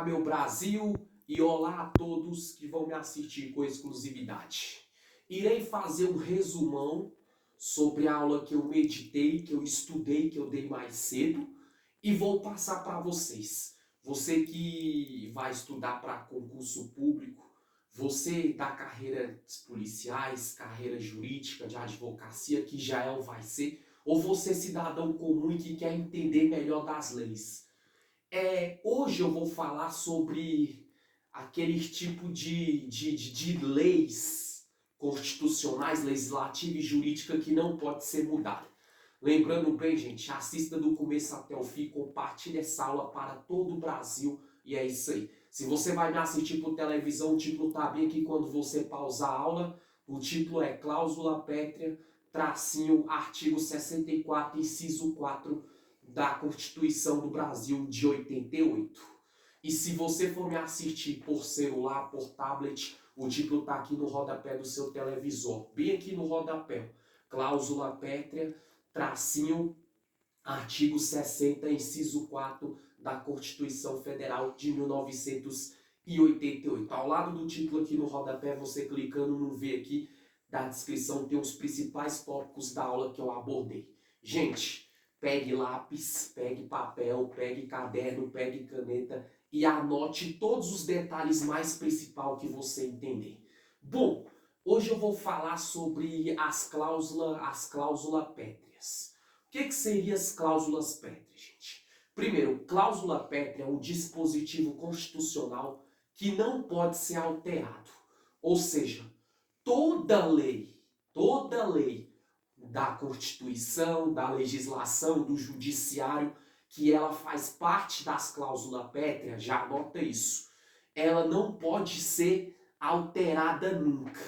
Olá, meu Brasil, e olá a todos que vão me assistir com exclusividade. Irei fazer um resumão sobre a aula que eu meditei, que eu estudei, que eu dei mais cedo e vou passar para vocês. Você que vai estudar para concurso público, você da carreira policiais, carreira jurídica, de advocacia, que já é ou vai ser, ou você cidadão comum e que quer entender melhor das leis. Hoje eu vou falar sobre aqueles tipo de leis constitucionais, legislativa e jurídica que não pode ser mudada. Lembrando bem, gente, assista do começo até o fim, compartilhe essa aula para todo o Brasil e é isso aí. Se você vai me assistir por televisão, o título tá bem aqui quando você pausar a aula. O título é Cláusula Pétrea, tracinho, artigo 64, inciso 4 da Constituição do Brasil de 88. E se você for me assistir por celular, por tablet, o título está aqui no rodapé do seu televisor, bem aqui no rodapé. Cláusula Pétrea, tracinho, artigo 60, inciso 4 da Constituição Federal de 1988. Ao lado do título aqui no rodapé, você clicando no V aqui da descrição, tem os principais tópicos da aula que eu abordei. Gente, pegue lápis, pegue papel, pegue caderno, pegue caneta e anote todos os detalhes mais principais que você entender. Bom, hoje eu vou falar sobre as cláusulas pétreas. O que seriam as cláusulas pétreas, gente? Primeiro, cláusula pétrea é um dispositivo constitucional que não pode ser alterado. Ou seja, toda lei da Constituição, da legislação, do judiciário, que ela faz parte das cláusulas pétreas, já anota isso. Ela não pode ser alterada nunca.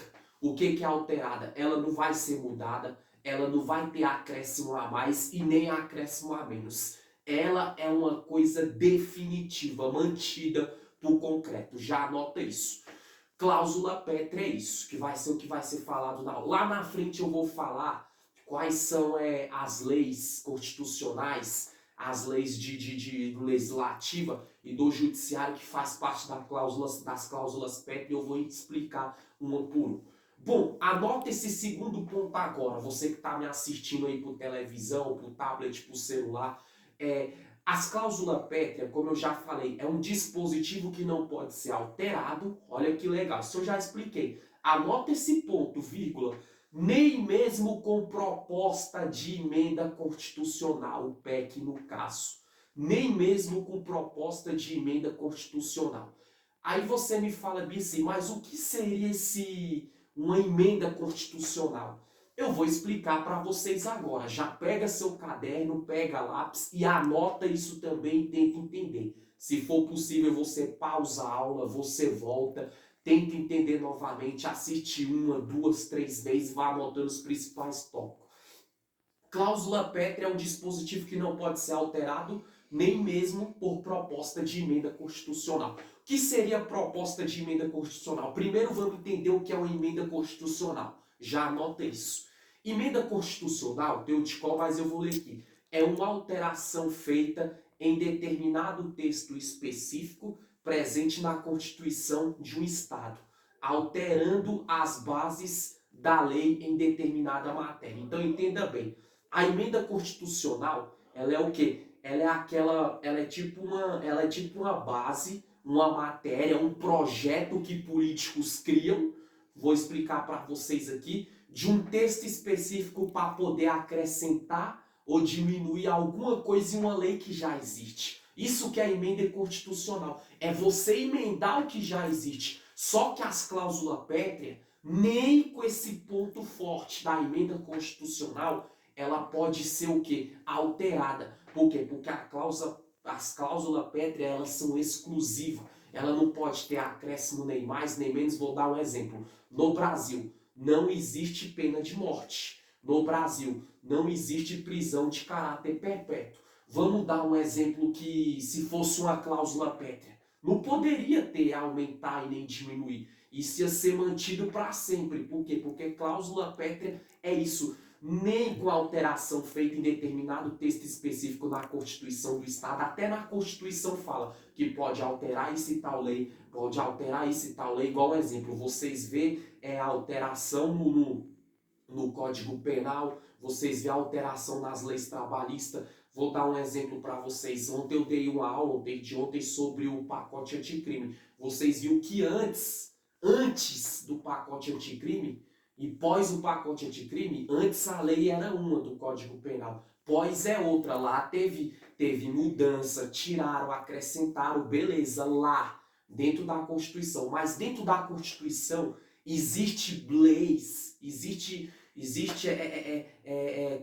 O que é alterada? Ela não vai ser mudada, ela não vai ter acréscimo a mais e nem acréscimo a menos. Ela é uma coisa definitiva, mantida por concreto. Já anota isso. Cláusula pétrea é isso, que vai ser o que vai ser falado na aula. Lá na frente eu vou falar quais são as leis constitucionais, as leis de legislativa e do judiciário que faz parte das cláusulas pétreas. Eu vou explicar uma por uma. Bom, anota esse segundo ponto agora, você que está me assistindo aí por televisão, por tablet, por celular. As cláusulas pétreas, como eu já falei, é um dispositivo que não pode ser alterado. Olha que legal, isso eu já expliquei. Anota esse ponto, vírgula. Nem mesmo com proposta de emenda constitucional, o PEC no caso. Nem mesmo com proposta de emenda constitucional. Aí você me fala, Bici, mas o que seria uma emenda constitucional? Eu vou explicar para vocês agora. Já pega seu caderno, pega lápis e anota isso também e tenta entender. Se for possível, você pausa a aula, você volta, tenta entender novamente, assiste uma, duas, três vezes, vá anotando os principais tópicos. Cláusula pétrea é um dispositivo que não pode ser alterado, nem mesmo por proposta de emenda constitucional. O que seria proposta de emenda constitucional? Primeiro vamos entender o que é uma emenda constitucional. Já anota isso. Emenda constitucional, deu de qual, mas eu vou ler aqui. É uma alteração feita em determinado texto específico presente na Constituição de um Estado, alterando as bases da lei em determinada matéria. Então entenda bem, a emenda constitucional, ela é o quê? Ela é tipo uma base, uma matéria, um projeto que políticos criam. Vou explicar para vocês aqui, de um texto específico para poder acrescentar ou diminuir alguma coisa em uma lei que já existe. Isso que é a emenda constitucional. É você emendar o que já existe. Só que as cláusulas pétreas, nem com esse ponto forte da emenda constitucional, ela pode ser o quê? Alterada. Por quê? Porque as cláusulas pétreas, elas são exclusivas. Ela não pode ter acréscimo nem mais nem menos. Vou dar um exemplo. No Brasil, não existe pena de morte. No Brasil, não existe prisão de caráter perpétuo. Vamos dar um exemplo que, se fosse uma cláusula pétrea, não poderia ter aumentar e nem diminuir. Isso ia ser mantido para sempre. Por quê? Porque cláusula pétrea é isso. nem com alteração feita em determinado texto específico na Constituição do Estado. Até na Constituição fala que pode alterar isso e tal lei, pode alterar isso e tal lei. Igual exemplo, vocês vê a alteração no Código Penal, vocês vê a alteração nas leis trabalhistas. Vou dar um exemplo para vocês. Ontem eu dei uma aula, de ontem, sobre o pacote anticrime. Vocês viram que antes do pacote anticrime e pós o pacote anticrime, antes a lei era uma do Código Penal, pós é outra. Lá teve mudança, tiraram, acrescentaram, beleza, lá dentro da Constituição. Mas dentro da Constituição existe leis, existe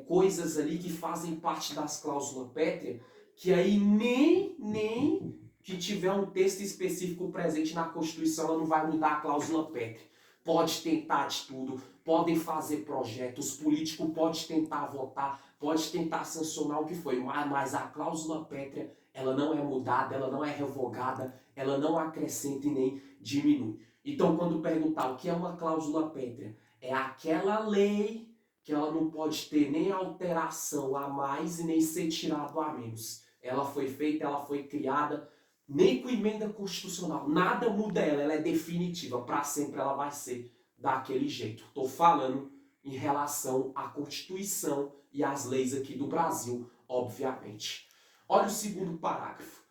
coisas ali que fazem parte das cláusulas pétreas, que aí nem que tiver um texto específico presente na Constituição, ela não vai mudar a cláusula pétrea. Pode tentar de tudo, podem fazer projetos, políticos pode tentar votar, pode tentar sancionar o que foi, mas a cláusula pétrea, ela não é mudada, ela não é revogada, ela não acrescenta e nem diminui. Então, quando perguntar o que é uma cláusula pétrea, é aquela lei que ela não pode ter nem alteração a mais e nem ser tirado a menos. Ela foi feita, ela foi criada, nem com emenda constitucional, nada muda ela é definitiva, para sempre ela vai ser daquele jeito. Estou falando em relação à Constituição e às leis aqui do Brasil, obviamente. Olha o segundo parágrafo.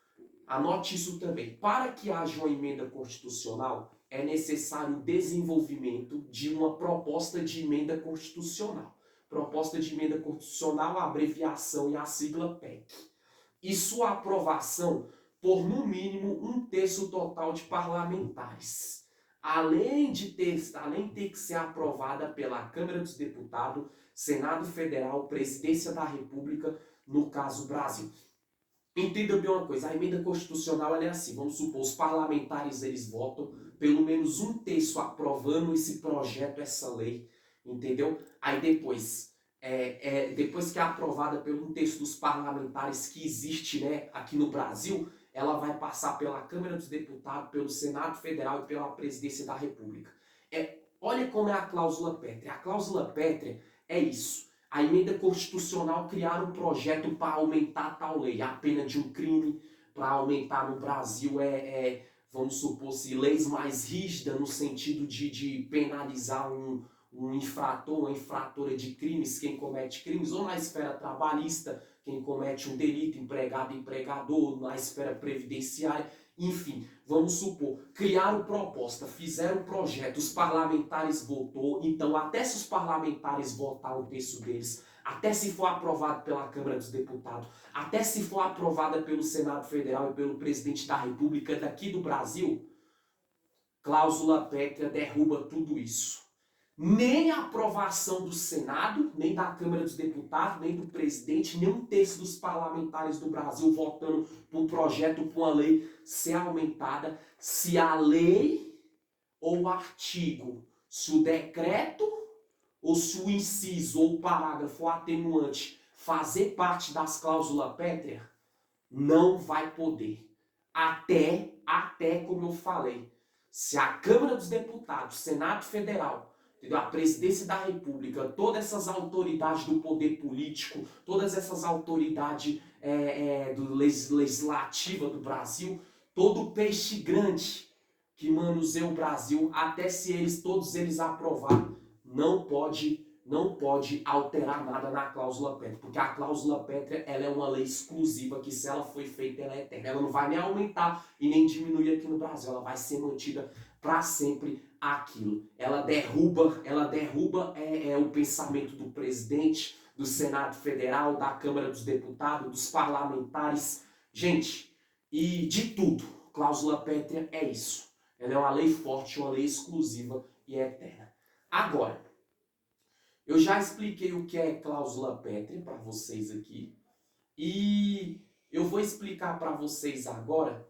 Anote isso também. Para que haja uma emenda constitucional, é necessário o desenvolvimento de uma proposta de emenda constitucional. Proposta de emenda constitucional, a abreviação e a sigla PEC. E sua aprovação por, no mínimo, 1/3 total de parlamentares. Além de ter que ser aprovada pela Câmara dos Deputados, Senado Federal, Presidência da República, no caso Brasil. Entenda bem uma coisa, a emenda constitucional ela é assim, vamos supor, os parlamentares eles votam, pelo menos 1/3 aprovando esse projeto, essa lei, entendeu? Aí depois que é aprovada pelo 1/3 dos parlamentares que existe, né, aqui no Brasil, ela vai passar pela Câmara dos Deputados, pelo Senado Federal e pela Presidência da República. Olha como é a cláusula pétrea. A cláusula pétrea é isso. A emenda constitucional criar um projeto para aumentar tal lei. A pena de um crime, para aumentar no Brasil, vamos supor, se leis mais rígidas no sentido de penalizar um infrator, uma infratora de crimes, quem comete crimes, ou na esfera trabalhista, quem comete um delito, empregado, empregador, na esfera previdenciária, enfim, vamos supor, criaram proposta, fizeram projeto, os parlamentares votou, então até se os parlamentares votar 1/3 deles, até se for aprovado pela Câmara dos Deputados, até se for aprovada pelo Senado Federal e pelo Presidente da República daqui do Brasil, cláusula pétrea derruba tudo isso. Nem a aprovação do Senado, nem da Câmara dos Deputados, nem do presidente, nem 1/3 dos parlamentares do Brasil votando por um projeto, por uma lei ser aumentada, se a lei ou o artigo, se o decreto ou se o inciso ou o parágrafo atenuante fazer parte das cláusulas pétreas, não vai poder. Até, como eu falei, se a Câmara dos Deputados, Senado Federal, a Presidência da República, todas essas autoridades do poder político, todas essas autoridades legislativa do Brasil, todo peixe grande que manuseia o Brasil, até se todos eles aprovar, não pode alterar nada na cláusula pétrea, porque a cláusula pétrea ela é uma lei exclusiva que, se ela foi feita, ela é eterna. Ela não vai nem aumentar e nem diminuir aqui no Brasil, ela vai ser mantida para sempre aquilo. Ela derruba o pensamento do presidente, do Senado Federal, da Câmara dos Deputados, dos parlamentares, gente, e de tudo. Cláusula pétrea é isso. Ela é uma lei forte, uma lei exclusiva e eterna. Agora, eu já expliquei o que é cláusula pétrea para vocês aqui e eu vou explicar para vocês agora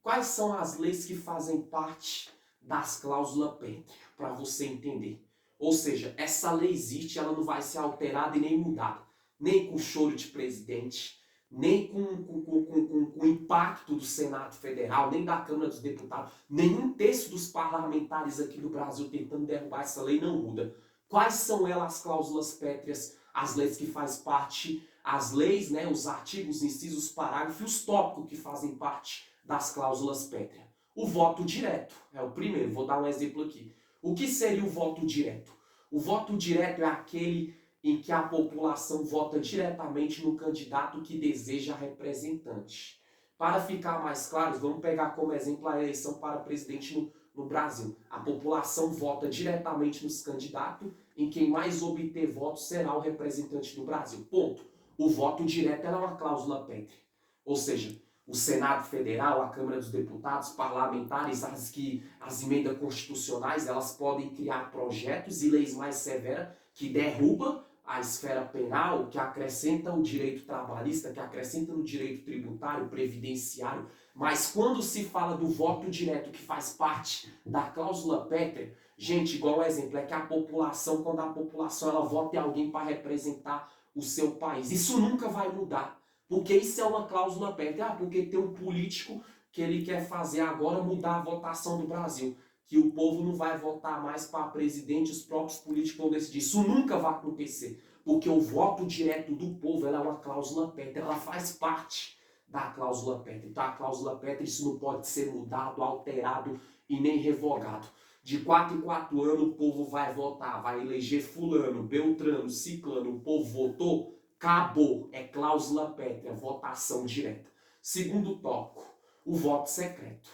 quais são as leis que fazem parte das cláusulas pétreas, para você entender. Ou seja, essa lei existe, ela não vai ser alterada e nem mudada, nem com choro de presidente, nem com o impacto do Senado Federal, nem da Câmara dos Deputados, nem 1/3 dos parlamentares aqui do Brasil tentando derrubar essa lei, não muda. Quais são elas as cláusulas pétreas, as leis que fazem parte, as leis, né, os artigos, incisos, parágrafos e os tópicos que fazem parte das cláusulas pétreas? O voto direto é o primeiro, vou dar um exemplo aqui. O que seria o voto direto? O voto direto é aquele em que a população vota diretamente no candidato que deseja representante. Para ficar mais claro, vamos pegar como exemplo a eleição para presidente no Brasil. A população vota diretamente nos candidatos e quem mais obter votos será o representante do Brasil. Ponto. O voto direto é uma cláusula pétrea. Ou seja, o Senado Federal, a Câmara dos Deputados, parlamentares, as emendas constitucionais, elas podem criar projetos e leis mais severas que derrubam a esfera penal, que acrescenta o direito trabalhista, que acrescenta no direito tributário, previdenciário. Mas quando se fala do voto direto, que faz parte da cláusula pétrea, gente, igual um exemplo, é que a população, quando a população ela vota em alguém para representar o seu país, isso nunca vai mudar. Porque isso é uma cláusula pétrea. Porque tem um político que ele quer fazer agora mudar a votação do Brasil. Que o povo não vai votar mais para presidente, os próprios políticos vão decidir. Isso nunca vai acontecer. Porque o voto direto do povo ela é uma cláusula pétrea. Ela faz parte da cláusula pétrea. Então a cláusula pétrea isso não pode ser mudado, alterado e nem revogado. De 4 em 4 anos o povo vai votar, vai eleger fulano, beltrano, ciclano. O povo votou, acabou. É cláusula pétrea, votação direta. Segundo tópico, o voto secreto.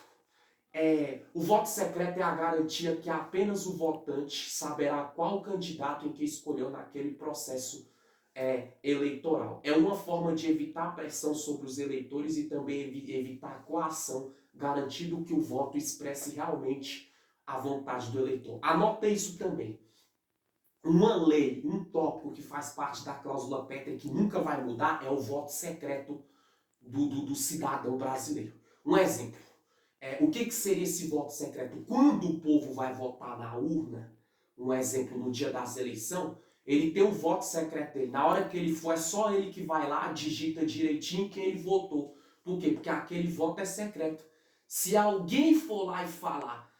O voto secreto é a garantia que apenas o votante saberá qual candidato em que escolheu naquele processo eleitoral. É uma forma de evitar pressão sobre os eleitores e também evitar coação, garantindo que o voto expresse realmente a vontade do eleitor. Anota isso também. Uma lei, um tópico que faz parte da cláusula pétrea que nunca vai mudar é o voto secreto do cidadão brasileiro. Um exemplo. O que seria esse voto secreto? Quando o povo vai votar na urna, um exemplo, no dia das eleições, ele tem um voto secreto dele. Na hora que ele for, é só ele que vai lá, digita direitinho quem ele votou. Por quê? Porque aquele voto é secreto. Se alguém for lá e falar,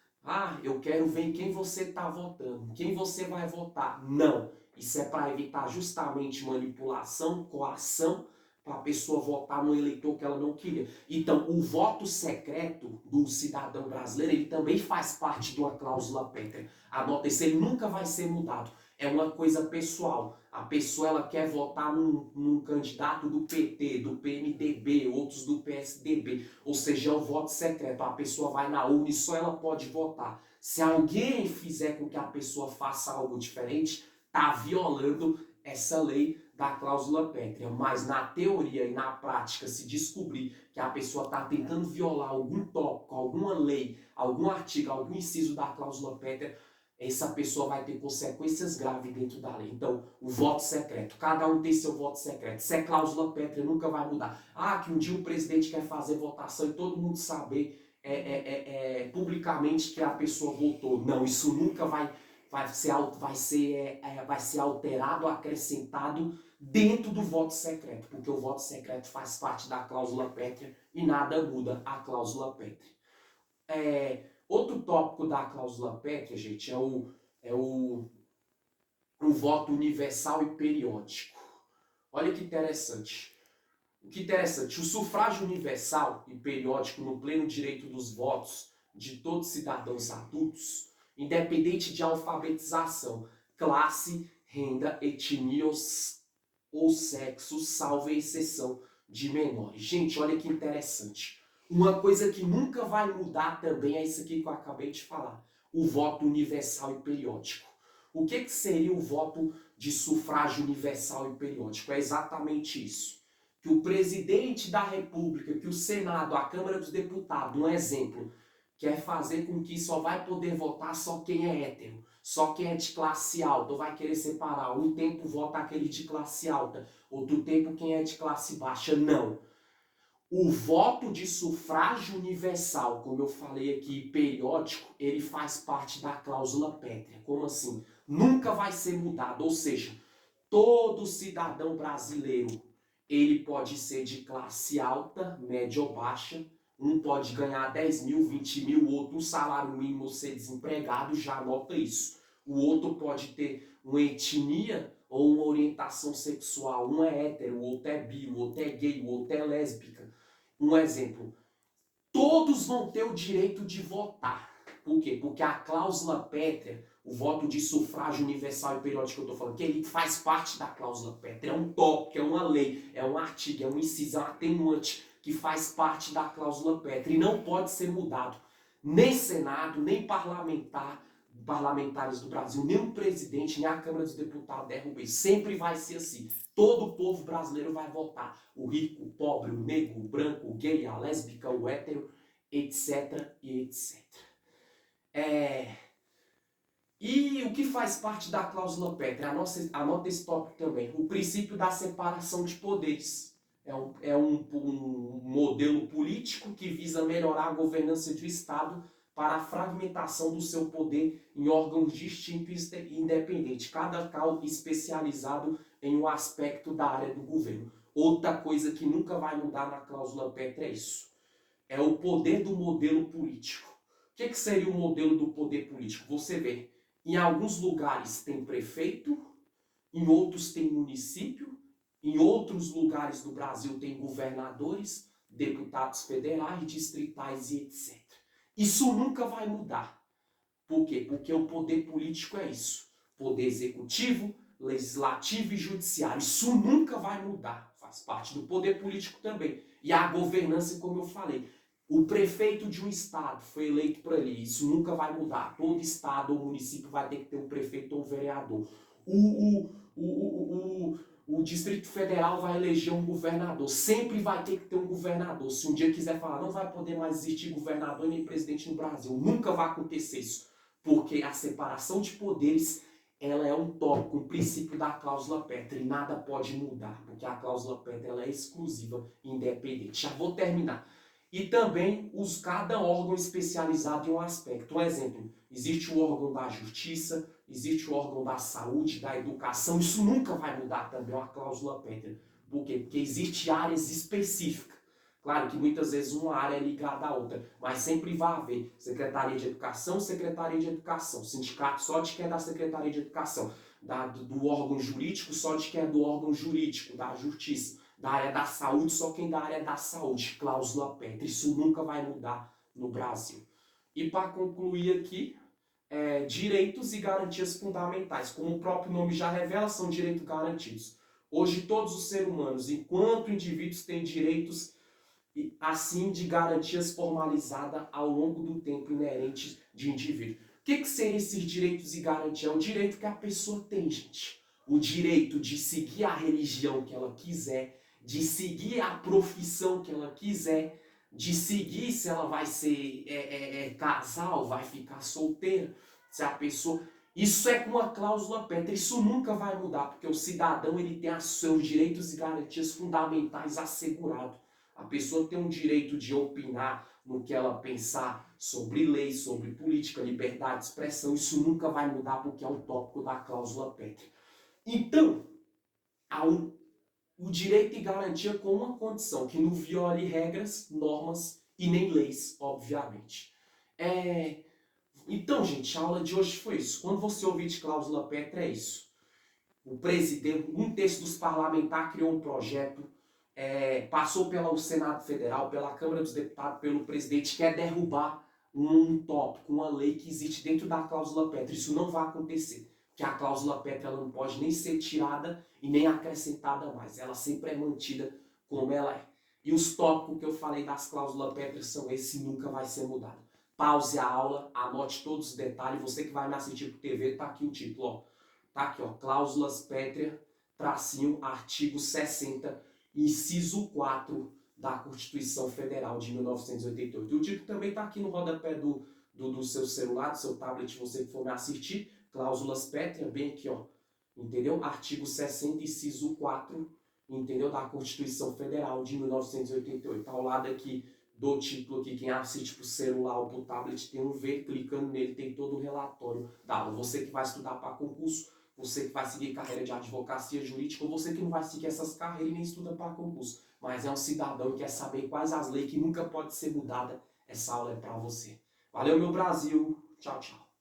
eu quero ver em quem você está votando, quem você vai votar. Não. Isso é para evitar justamente manipulação, coação, para a pessoa votar no eleitor que ela não queria. Então, o voto secreto do cidadão brasileiro, ele também faz parte de uma cláusula pétrea. Anota isso, ele nunca vai ser mudado. É uma coisa pessoal. A pessoa ela quer votar num candidato do PT, do PMDB, outros do PSDB. Ou seja, é o voto secreto. A pessoa vai na urna e só ela pode votar. Se alguém fizer com que a pessoa faça algo diferente, está violando essa lei da cláusula pétrea, mas na teoria e na prática se descobrir que a pessoa está tentando violar algum tópico, alguma lei, algum artigo, algum inciso da cláusula pétrea, essa pessoa vai ter consequências graves dentro da lei. Então, o voto secreto, cada um tem seu voto secreto. Se é cláusula pétrea, nunca vai mudar. Que um dia o presidente quer fazer votação e todo mundo saber publicamente que a pessoa votou. Não, isso nunca vai ser alterado, acrescentado dentro do voto secreto, porque o voto secreto faz parte da cláusula pétrea e nada muda a cláusula pétrea. Outro tópico da cláusula pétrea, gente, é o voto universal e periódico. Olha que interessante. O sufrágio universal e periódico no pleno direito dos votos de todos os cidadãos adultos, independente de alfabetização, classe, renda, etnia ou sexo, salvo a exceção de menores. Gente, olha que interessante. Uma coisa que nunca vai mudar também é isso aqui que eu acabei de falar. O voto universal e periódico. O que seria o voto de sufrágio universal e periódico? É exatamente isso. Que o presidente da República, que o Senado, a Câmara dos Deputados, um exemplo, quer fazer com que só vai poder votar só quem é hétero, só quem é de classe alta, ou vai querer separar. Um tempo vota aquele de classe alta, outro tempo quem é de classe baixa. Não. O voto de sufrágio universal, como eu falei aqui, periódico, ele faz parte da cláusula pétrea. Como assim? Nunca vai ser mudado, ou seja, todo cidadão brasileiro, ele pode ser de classe alta, média ou baixa. Um pode ganhar 10 mil, 20 mil, outro um salário mínimo ser desempregado, já anota isso. O outro pode ter uma etnia ou uma orientação sexual. Um é hétero, o outro é bi, o outro é gay, o outro é lésbica. Um exemplo. Todos vão ter o direito de votar. Por quê? Porque a cláusula pétrea, o voto de sufrágio universal e periódico que eu estou falando, que ele faz parte da cláusula pétrea, é um tópico, é uma lei, é um artigo, é um inciso, é um atenuante que faz parte da cláusula pétrea e não pode ser mudado. Nem Senado, nem parlamentares do Brasil, nem o presidente, nem a Câmara dos Deputados derruba isso. Sempre vai ser assim. Todo o povo brasileiro vai votar. O rico, o pobre, o negro, o branco, o gay, a lésbica, o hétero, etc. e etc. E o que faz parte da cláusula pétrea? Anota esse tópico também. O princípio da separação de poderes. É um modelo político que visa melhorar a governança do Estado para a fragmentação do seu poder em órgãos distintos e independentes, cada qual especializado em um aspecto da área do governo. Outra coisa que nunca vai mudar na cláusula pétrea é isso. É o poder do modelo político. O que seria o modelo do poder político? Você vê, em alguns lugares tem prefeito, em outros tem município, em outros lugares do Brasil tem governadores, deputados federais, distritais e etc. Isso nunca vai mudar. Por quê? Porque o poder político é isso. Poder executivo, legislativo e judiciário. Isso nunca vai mudar. Faz parte do poder político também. E a governança, como eu falei. O prefeito de um estado foi eleito por ali. Isso nunca vai mudar. Todo estado ou município vai ter que ter um prefeito ou um vereador. O Distrito Federal vai eleger um governador. Sempre vai ter que ter um governador. Se um dia quiser falar, não vai poder mais existir governador nem presidente no Brasil. Nunca vai acontecer isso. Porque a separação de poderes, ela é um tópico, um princípio da cláusula pétrea. E nada pode mudar. Porque a cláusula pétrea ela é exclusiva e independente. Já vou terminar. E também cada órgão especializado em um aspecto. Um exemplo, existe o órgão da justiça, existe o órgão da saúde, da educação. Isso nunca vai mudar também, é uma cláusula pétrea. Por quê? Porque existem áreas específicas. Claro que muitas vezes uma área é ligada à outra, mas sempre vai haver Secretaria de Educação, Secretaria de Educação, sindicato só de quem é da Secretaria de Educação, do órgão jurídico só de quem é do órgão jurídico, da justiça. Da área da saúde, só quem da área da saúde, cláusula pétrea. Isso nunca vai mudar no Brasil. E para concluir aqui, direitos e garantias fundamentais. Como o próprio nome já revela, são direitos garantidos. Hoje todos os seres humanos, enquanto indivíduos, têm direitos assim de garantias formalizadas ao longo do tempo inerentes de indivíduo. O que seriam esses direitos e garantias? É o direito que a pessoa tem, gente. O direito de seguir a religião que ela quiser, de seguir a profissão que ela quiser, de seguir se ela vai ser casal, vai ficar solteira, se a pessoa... Isso é com uma cláusula pétrea, isso nunca vai mudar, porque o cidadão ele tem os seus direitos e garantias fundamentais assegurados. A pessoa tem um direito de opinar no que ela pensar sobre lei, sobre política, liberdade de expressão, isso nunca vai mudar porque é o tópico da cláusula pétrea. Então, o direito e garantia com uma condição, que não viole regras, normas e nem leis, obviamente. Então, gente, a aula de hoje foi isso. Quando você ouvir de cláusula pétrea, é isso. O presidente, um terço dos parlamentares criou um projeto, passou pelo Senado Federal, pela Câmara dos Deputados, pelo presidente, quer derrubar um tópico, uma lei que existe dentro da cláusula pétrea. Isso não vai acontecer. Que a cláusula pétrea ela não pode nem ser tirada e nem acrescentada mais. Ela sempre é mantida como ela é. E os tópicos que eu falei das cláusulas pétreas são esses e nunca vai ser mudado. Pause a aula, anote todos os detalhes. Você que vai me assistir por TV, tá aqui o título, ó. Tá aqui, ó. Cláusulas pétreas, tracinho, artigo 60, inciso 4 da Constituição Federal de 1988. E o título também tá aqui no rodapé do seu celular, do seu tablet, você que for me assistir. Cláusulas pétreas, bem aqui, ó, entendeu? Artigo 60, inciso 4, entendeu? Da Constituição Federal de 1988. Ao lado aqui do título aqui, quem assiste pro celular ou pro tablet tem um V, clicando nele tem todo o relatório da aula. Você que vai estudar para concurso, você que vai seguir carreira de advocacia jurídica, ou você que não vai seguir essas carreiras e nem estuda para concurso, mas é um cidadão que quer saber quais as leis que nunca pode ser mudada, essa aula é para você. Valeu, meu Brasil. Tchau, tchau.